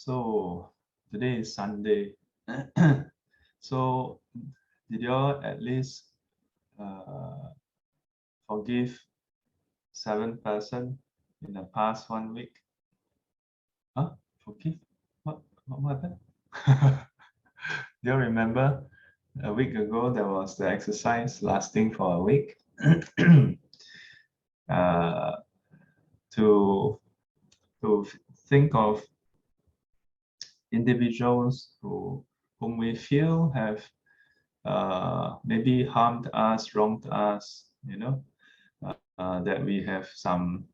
So today is Sunday. So did you all at least forgive 7 person in the past 1 week? Huh? Forgive? What happened? Do you remember a week ago there was the exercise lasting for a week to think of individuals whom we feel have maybe harmed us, wronged us, that we have some,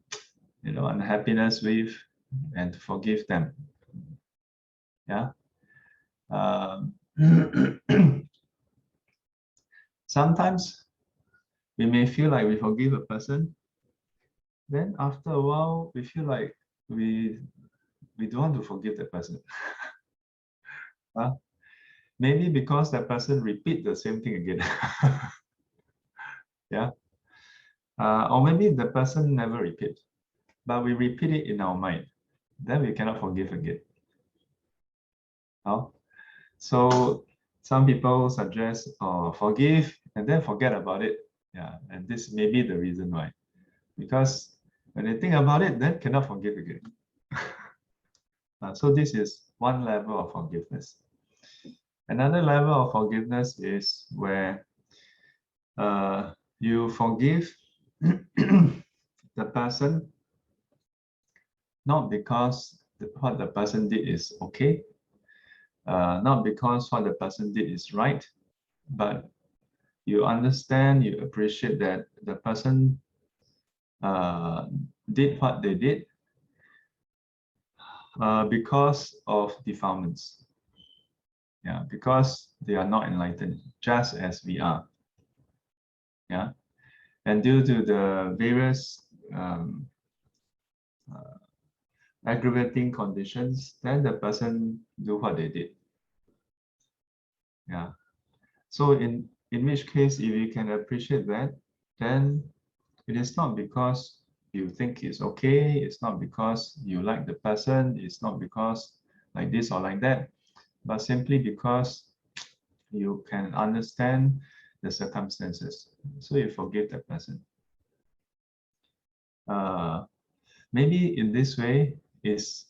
unhappiness with, and to forgive them. Yeah. Sometimes we may feel like we forgive a person, then after a while we feel like we don't want to forgive the person. Maybe because that person repeat the same thing again. Yeah. Or maybe the person never repeat, but we repeat it in our mind. Then we cannot forgive again. So some people suggest forgive and then forget about it. Yeah, and this may be the reason why. Because when they think about it, then cannot forgive again. So this is one level of forgiveness. Another level of forgiveness is where you forgive the person not because what the person did is okay, not because what the person did is right, but you understand, you appreciate that the person did what they did because of defilements. Yeah, because they are not enlightened, just as we are. Yeah, and due to the various aggravating conditions, then the person do what they did. Yeah. So in which case, if you can appreciate that, then it is not because you think it's okay, it's not because you like the person, it's not because like this or like that, but simply because you can understand the circumstances. So you forgive that person. Maybe in this way it's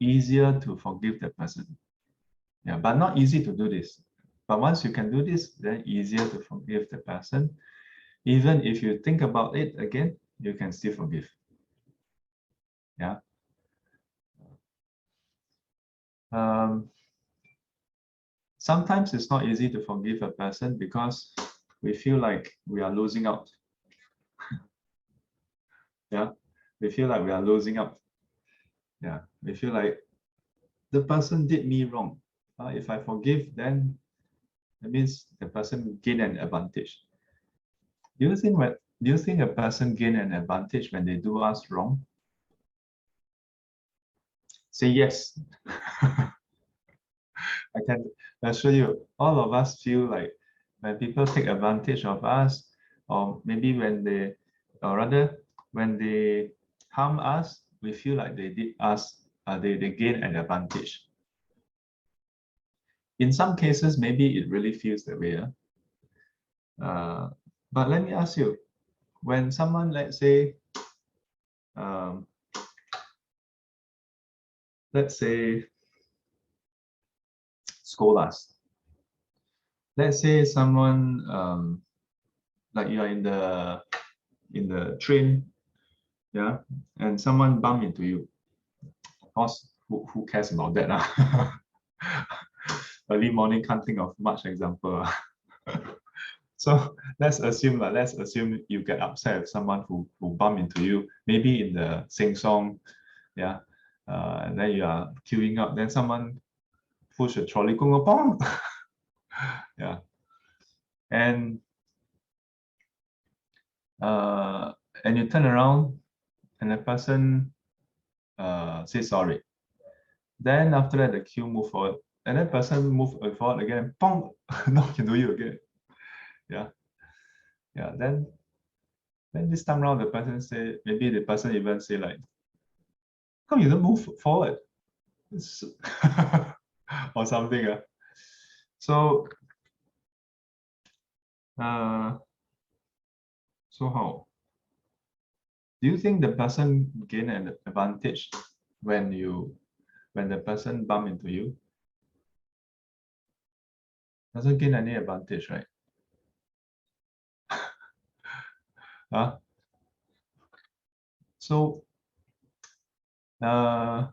easier to forgive the person. Yeah, but not easy to do this. But once you can do this, then easier to forgive the person. Even if you think about it again, you can still forgive. Yeah. Sometimes it's not easy to forgive a person because we feel like we are losing out. Yeah, we feel like we are losing out. Yeah, we feel like the person did me wrong. If I forgive, then that means the person gain an advantage. Do you think a person gain an advantage when they do us wrong? Say yes. I can assure you, all of us feel like when people take advantage of us, or maybe when they, or rather, when they harm us, we feel like they did us, they gain an advantage. In some cases, maybe it really feels that way. But let me ask you, when someone, let's say, scold us. Let's say someone, like you are in the train, yeah, and someone bump into you. Of course, who cares about that? Early morning, can't think of much example. So let's assume you get upset with someone who bump into you, maybe in the sing song, yeah, and then you are queuing up, then someone push a trolley, go, yeah, and you turn around and the person says sorry. Then after that, the queue move forward, and then person move forward again, pong, knock into you again. Yeah, yeah. Then this time around, the person say, maybe the person even say like, "Come, you don't move forward." or something. So, so how? Do you think the person gain an advantage when the person bump into you? Doesn't gain any advantage, right? Huh? So, why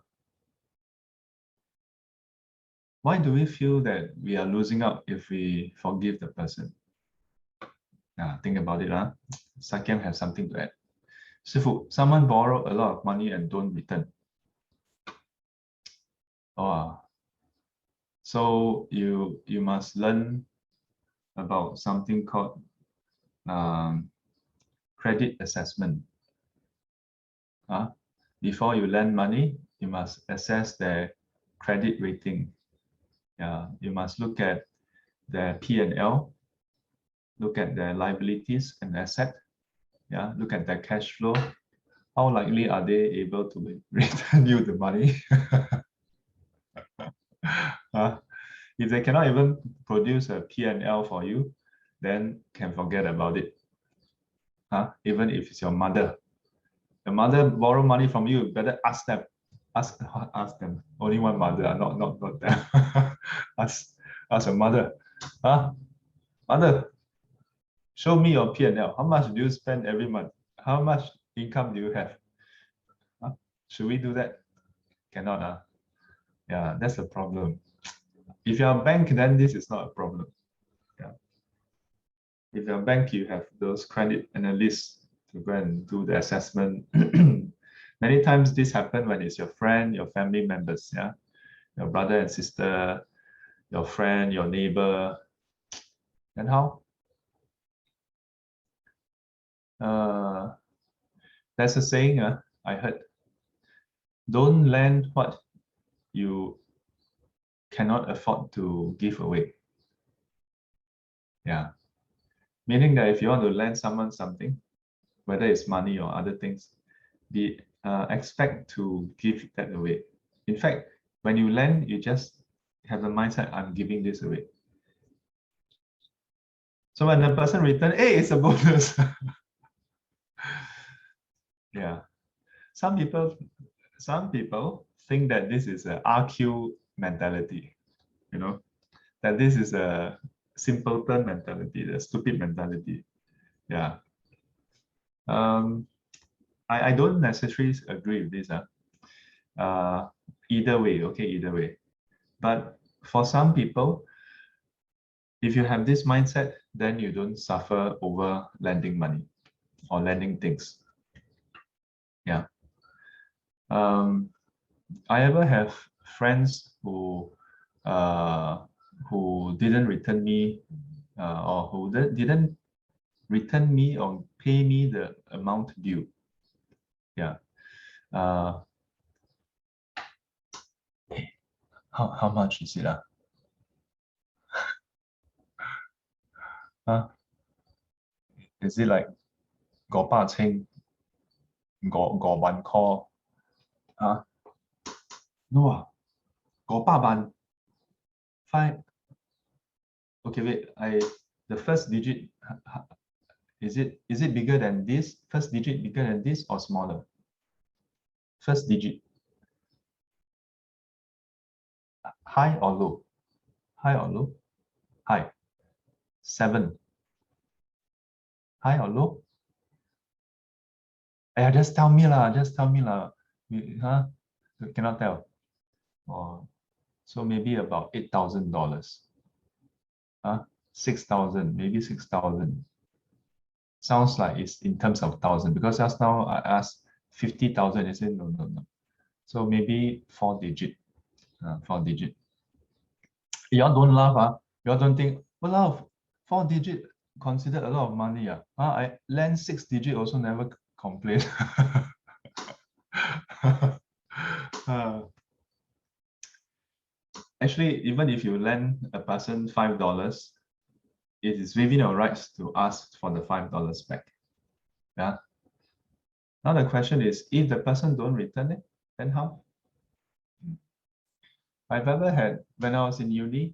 do we feel that we are losing out if we forgive the person? Think about it. Sakyam has something to add. Sifu, someone borrow a lot of money and don't return. Oh, so you must learn about something called credit assessment. Before you lend money, you must assess their credit rating. You must look at their P&L, look at their liabilities and asset. Look at their cash flow. How likely are they able to return you the money? If they cannot even produce a P&L for you, then can forget about it. Even if it's your mother. The mother borrow money from you, better ask them. Ask them. Only one mother, not them. ask your mother. Mother, show me your P&L. How much do you spend every month? How much income do you have? Should we do that? Cannot. Yeah, that's the problem. If you're a bank, then this is not a problem. If you're a bank, you have those credit analysts to go and do the assessment. Many times this happens when it's your friend, your family members, your brother and sister, your friend, your neighbor. And how? There's a saying I heard, don't lend what you cannot afford to give away. Meaning that if you want to lend someone something, whether it's money or other things, expect to give that away. In fact, when you lend, you just have the mindset, I'm giving this away. So when the person returns, hey, it's a bonus. Some people think that this is a RQ mentality, that this is a simpleton mentality, the stupid mentality. I don't necessarily agree with this. Either way. But for some people, if you have this mindset, then you don't suffer over lending money or lending things. I ever have friends who didn't return me or who didn't return me or pay me the amount due. How much is it? Is it like 5,000 5,000 call? No, 5,000 5. Okay, wait. The first digit, is it bigger than this? First digit bigger than this or smaller? First digit. High or low? High or low? High. 7. High or low? Just tell me lah. Cannot tell. So maybe about $8,000. 6,000, maybe 6,000. Sounds like it's in terms of thousand, because just now I asked 50,000. I said no. So maybe 4 digit. 4 digit. Y'all don't laugh. Y'all don't think, well, 4 digit considered a lot of money. I lend 6 digit also never complain. Actually, even if you lend a person $5, it is within your rights to ask for the $5 back. Now the question is, if the person don't return it, then how? I've ever had when I was in uni.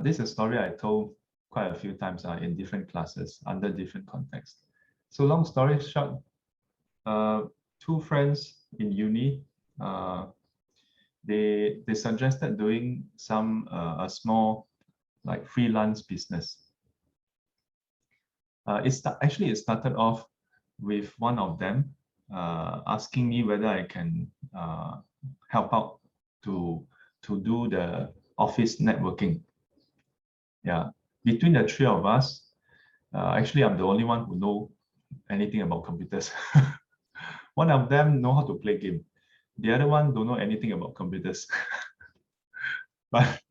This is a story I told quite a few times in different classes under different contexts. So long story short, uh, two friends in uni, uh, they suggested doing some a small like freelance business. Actually it started off with one of them asking me whether I can help out to do the office networking. Yeah, between the three of us, actually I'm the only one who know anything about computers. One of them know how to play game. The other one don't know anything about computers. But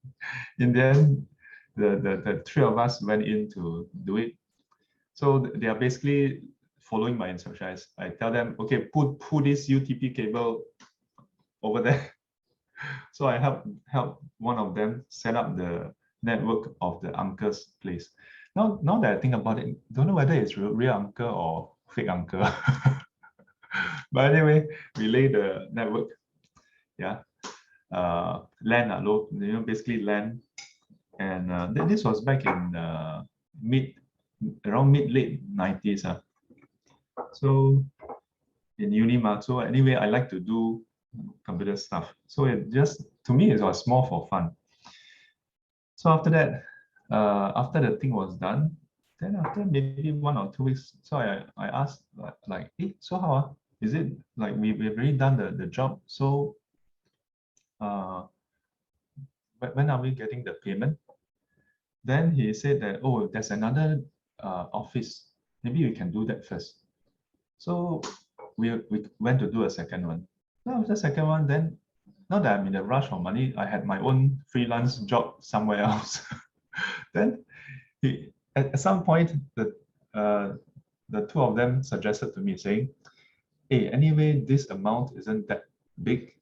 in the end, the three of us went in to do it. So they are basically following my instructions. I tell them, okay, put this UTP cable over there. So I help one of them set up the network of the uncle's place. Now that I think about it, don't know whether it's real uncle or fake uncle. But anyway, we lay the network. Yeah, LAN, basically LAN, and this was back in around mid late 90s. So in uni mark. So anyway, I like to do computer stuff. So it just, to me, it was more for fun. So after that, after the thing was done, then after maybe 1 or 2 weeks, so I asked like, hey, so how? Is it like we've already done the job? So uh, when are we getting the payment? Then he said that, oh, there's another office. Maybe we can do that first. So we went to do a second one. So after the second one, then not that I'm in a rush for money, I had my own freelance job somewhere else. Then at some point, the two of them suggested to me saying, hey, anyway, this amount isn't that big.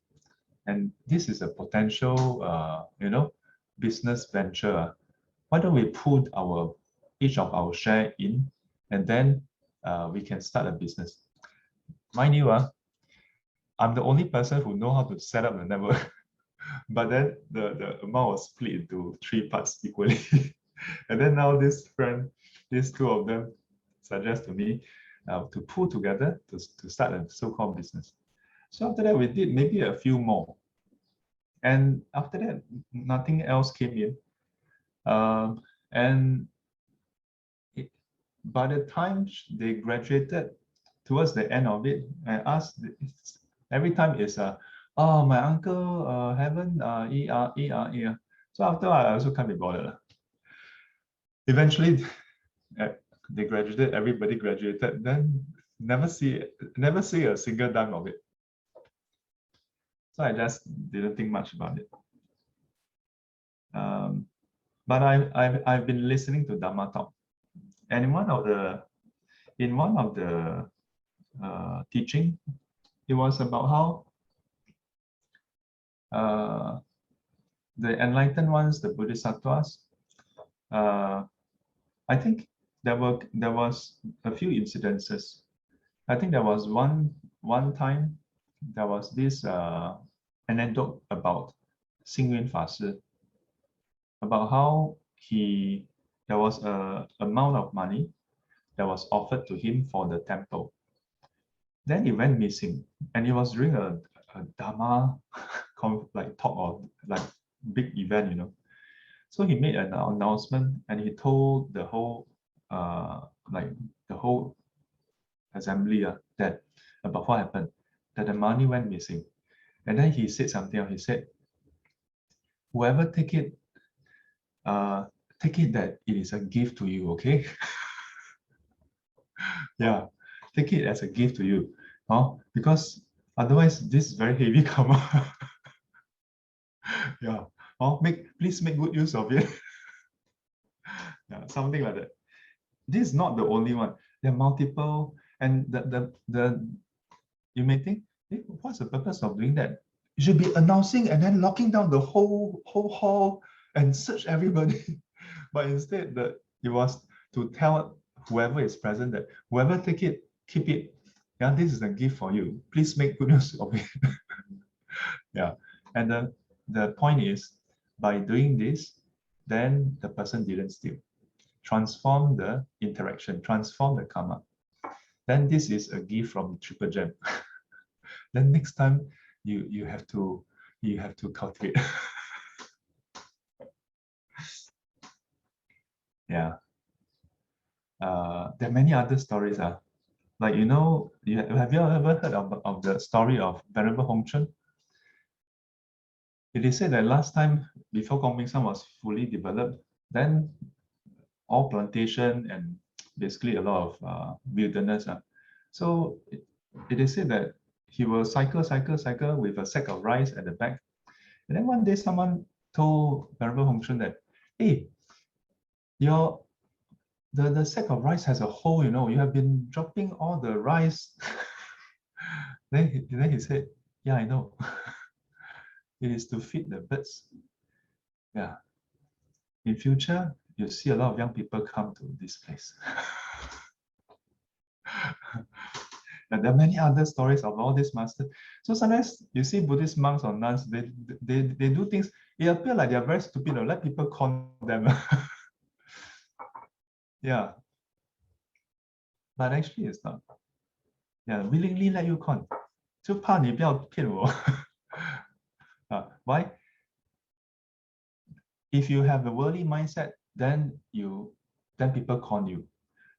And this is a potential, business venture. Why don't we put each of our share in, and then we can start a business. Mind you, I'm the only person who know how to set up the network. But then the amount was split into three parts equally. And then now these two of them suggest to me to pull together to start a so-called business. So after that, we did maybe a few more. And after that, nothing else came in. And by the time they graduated, towards the end of it, I asked, every time is, oh, my uncle haven't, ER. So after I also can't be bothered. Eventually, they graduated, everybody graduated, then never see a single dime of it. So I just didn't think much about it. But I've been listening to Dharma talk, and in one of the teaching, it was about how the enlightened ones, the Bodhisattvas, I think there was a few incidences. I think there was one time there was this anecdote about Xingyun Fashi, about how there was a amount of money that was offered to him for the temple. Then he went missing, and it was during a Dharma like talk or like big event. So he made an announcement, and he told the whole assembly that about what happened, that the money went missing. And then he said something else. He said, whoever take it that it is a gift to you, okay? Yeah, take it as a gift to you. Because otherwise this is very heavy karma. Yeah. Please make good use of it. Yeah, something like that. This is not the only one. There are multiple, and you may think, hey, what's the purpose of doing that? You should be announcing and then locking down the whole hall and search everybody. But instead, it was to tell whoever is present that whoever take it, keep it. Yeah, this is a gift for you. Please make good use of it. Yeah, and the point is, by doing this, then the person didn't steal. Transform the interaction, transform the karma. Then this is a gift from Triple Gem. Then next time you have to cultivate. Yeah. There are many other stories. Like, you know, have you ever heard of the story of Venerable Hong Chun? It is said that last time, before Gongming-san was fully developed, then all plantation and basically a lot of wilderness. So it is said that he will cycle with a sack of rice at the back. And then one day someone told Venerable Hong Chun that, hey, the sack of rice has a hole, you know, you have been dropping all the rice. then he said, yeah, I know. It is to feed the birds. Yeah. In future, you see a lot of young people come to this place. And there are many other stories of all these masters. So sometimes you see Buddhist monks or nuns, they do things, it appears like they are very stupid, or let people con them. Yeah. But actually it's not. Yeah, willingly let you con. 就怕你不要骗我。Why? If you have a worldly mindset, then people con you.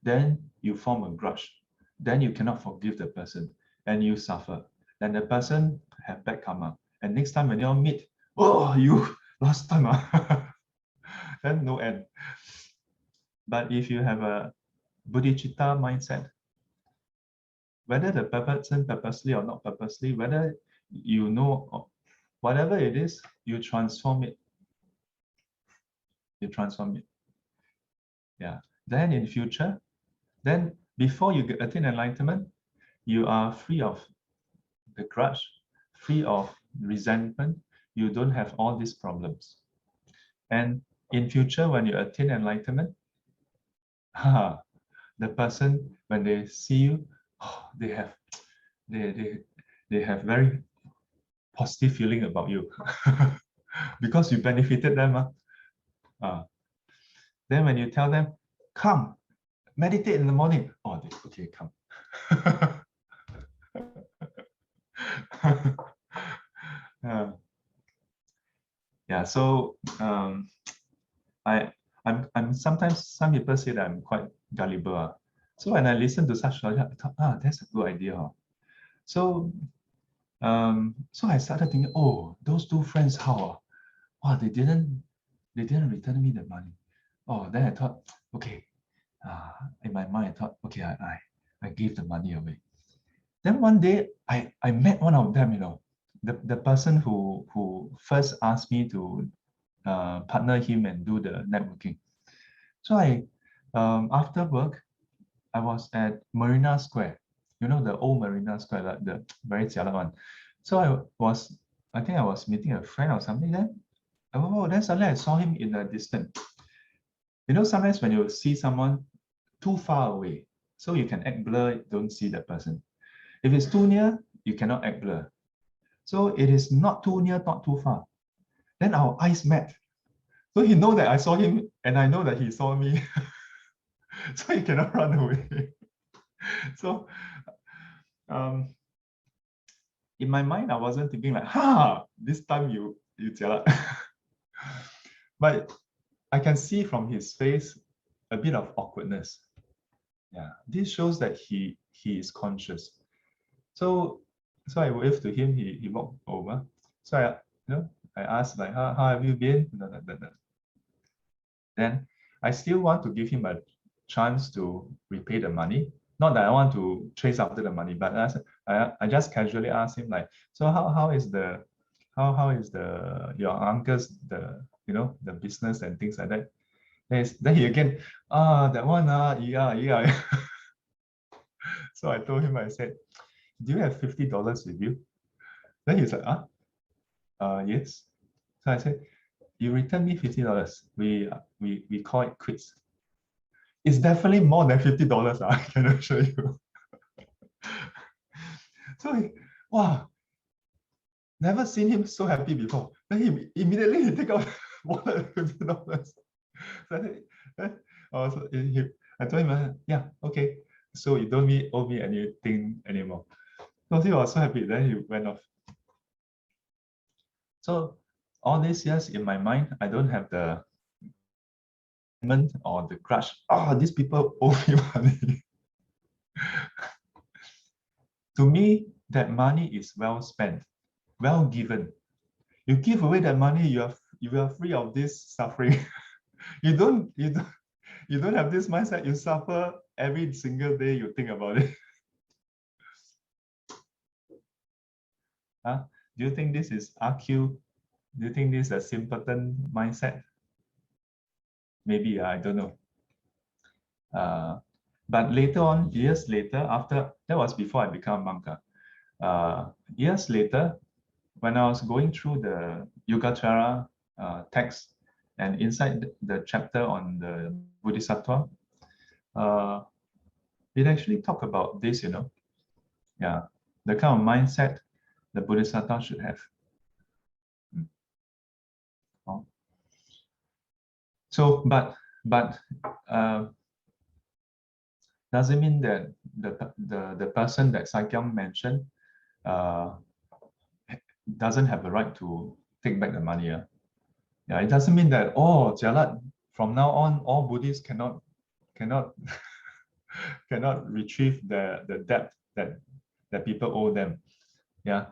Then you form a grudge. Then you cannot forgive the person, and you suffer. Then the person have bad karma. And next time when you all meet, oh, you last time, then no end. But if you have a bodhicitta mindset, whether the person purposely or not purposely, whether you know whatever it is, you transform it. You transform it. Yeah. Then in future, then before you attain enlightenment, you are free of the grudge, free of resentment. You don't have all these problems. And in future, when you attain enlightenment, the person, when they see you, they have very positive feeling about you because you benefited them. Then when you tell them, come, meditate in the morning. Oh, okay, come. Yeah, so I'm sometimes, some people say that I'm quite gullible. So when I listen to such stories, I thought, that's a good idea. So I started thinking, oh, those two friends, how? Wow, they didn't return me the money. Oh, then I thought, okay, in my mind, I thought, okay, I gave the money away. Then one day, I met one of them, you know, the person who first asked me to partner him and do the networking. So after work, I was at Marina Square, you know, the old Marina Square, like the very jialat one. So I think I was meeting a friend or something then. Then suddenly I saw him in the distance. You know, sometimes when you see someone too far away, so you can act blur, don't see that person. If it's too near, you cannot act blur. So it is not too near, not too far. Then our eyes met. So he know that I saw him and I know that he saw me. So he cannot run away. So in my mind, I wasn't thinking like, this time you jialat. But I can see from his face a bit of awkwardness. Yeah, this shows that he is conscious. So I waved to him. He walked over. So I asked like, how have you been? Then I still want to give him a chance to repay the money. Not that I want to chase after the money, but I just casually asked him like, so how is your uncle's the business and things like that. Then he again, that one, yeah. So I told him, I said, do you have $50 with you? Then he's like, yes. So I said, you return me $50. We call it quits. It's definitely more than $50, I can assure you. So wow, Never seen him so happy before. Then he immediately take out wallet $50. I told him, yeah, okay. So you don't owe me anything anymore. So he was so happy. Then he went off. So all these years in my mind, I don't have the or the grudge. Oh, these people owe me money. To me, that money is well spent, well given. You give away that money, you are free of this suffering. You don't have this mindset. You suffer every single day you think about it. Huh? Do you think this is RQ? Do you think this is a simpleton mindset? Maybe, I don't know. But later on, years later, after that was before I became a monk. Years later, when I was going through the Yogacara text and inside the chapter on the Bodhisattva, it actually talked about this, yeah, the kind of mindset the Bodhisattva should have. Oh. So, but doesn't mean that the person that Saikyong mentioned doesn't have the right to take back the money. Yeah, it doesn't mean that, oh, Jalat, from now on, all Buddhists cannot cannot retrieve the debt that people owe them. Yeah.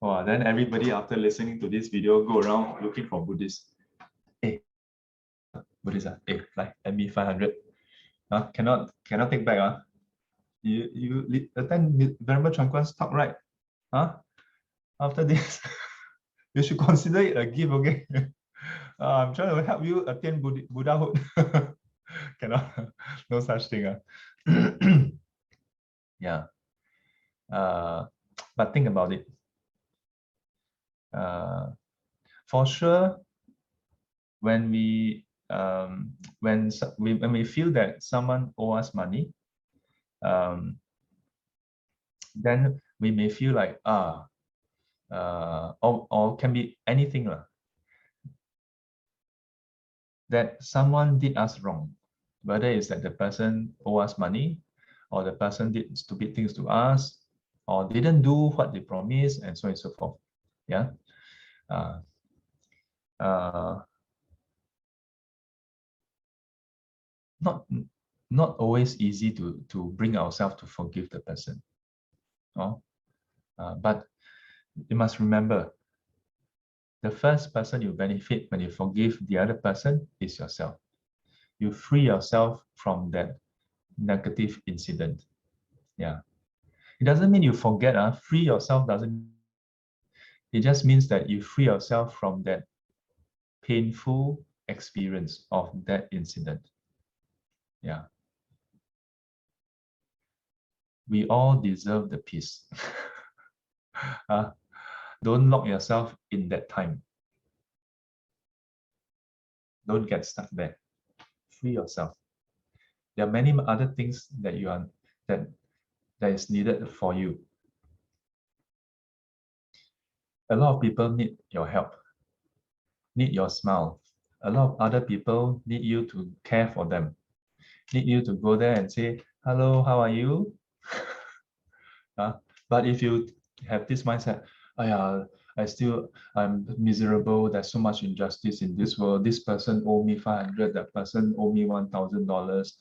Oh, then everybody after listening to this video go around looking for Buddhists. Hey, Buddhist, hey, like lend me 500. Cannot take back. You attend Venerable Chuan-Kwan's talk, right? After this, you should consider it a gift, okay? I'm trying to help you attain Buddhahood. Cannot, no such thing. Yeah. But think about it. For sure, when we feel that someone owes us money, then we may feel like or can be anything that someone did us wrong, whether it's that the person owes us money, or the person did stupid things to us, or didn't do what they promised, and so on and so forth. Yeah. Not always easy to bring ourselves to forgive the person. But you must remember, the first person you benefit when you forgive the other person is yourself. You free yourself from that negative incident. Yeah. It doesn't mean you forget. Free yourself doesn't. It just means that you free yourself from that painful experience of that incident. Yeah. We all deserve the peace. Don't lock yourself in that time. Don't get stuck there. Free yourself. There are many other things that that is needed for you. A lot of people need your help, need your smile. A lot of other people need you to care for them, need you to go there and say, hello, how are you? But if you have this mindset, I'm miserable, there's so much injustice in this world, this person owe me 500, that person owe me $1,000.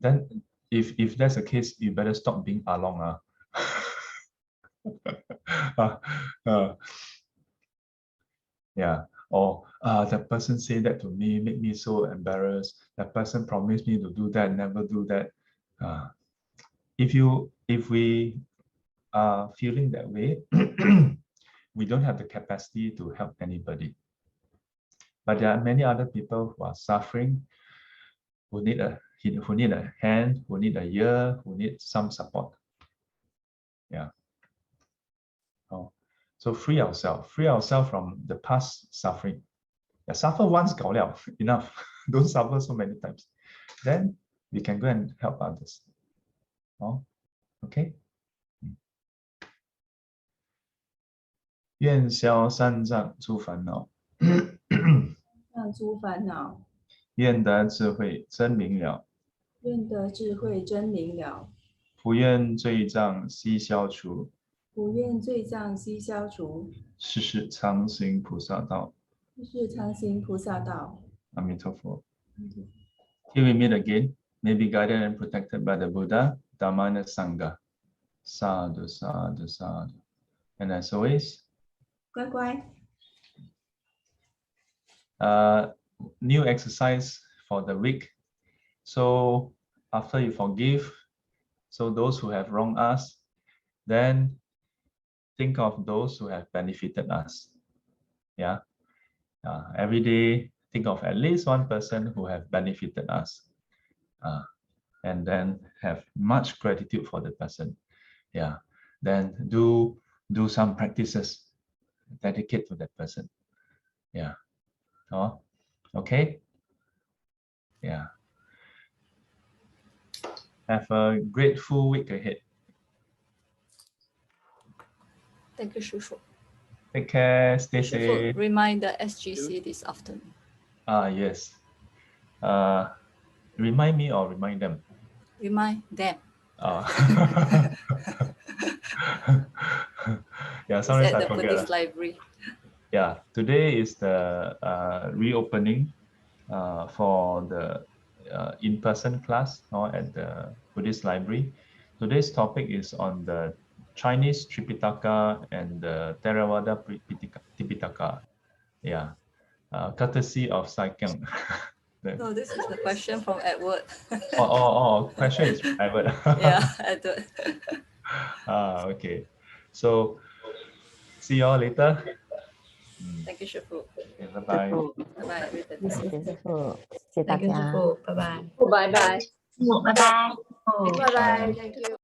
Then if that's the case, you better stop being along. Yeah. Or that person said that to me, made me so embarrassed. That person promised me to do that, never do that. If we are feeling that way, we don't have the capacity to help anybody. But there are many other people who are suffering, who need a hand, who need a ear, who need some support. Yeah. So free ourselves from the past suffering. Yeah, suffer once, enough. Don't suffer so many times. Then we can go and help others. Okay. 愿消三障诸烦恼，让诸烦恼，愿得智慧真明了，愿得智慧真明了，不愿罪障悉消除，不愿罪障悉消除，世世常行菩萨道。世世常行菩萨道。阿弥陀佛。Till we meet again, may be guided and protected by the Buddha, Dhamma and Sangha. Sadhu, sadhu, sadhu. And as always, 乖乖， new exercise for the week. So after you forgive, so those who have wronged us, then think of those who have benefited us. Yeah. Every day, think of at least one person who have benefited us. And then have much gratitude for the person. Yeah. Then do some practices, dedicate to that person. Yeah. Oh, okay. Yeah. Have a grateful week ahead. Thank you, Shushu. Take care. Stay Shushu, safe. remind the SGC this afternoon. Yes. Remind me or remind them? Remind them. Yeah, It's sometimes at I the forget. Buddhist library. Yeah, today is the reopening for the in-person class at the Buddhist library. Today's topic is on the Chinese Tripitaka and the Theravada Tipitaka. Yeah, courtesy of Saikyang. No, this is the question from Edward. Question is private. Yeah, Edward. Okay. So see you all later. Thank you, Shushu. Okay, bye-bye. Bye-bye, everybody. 谢谢师傅，谢谢大 Thank you, 家。 Shushu. Bye-bye. 拜拜，拜拜。拜拜，Thank you。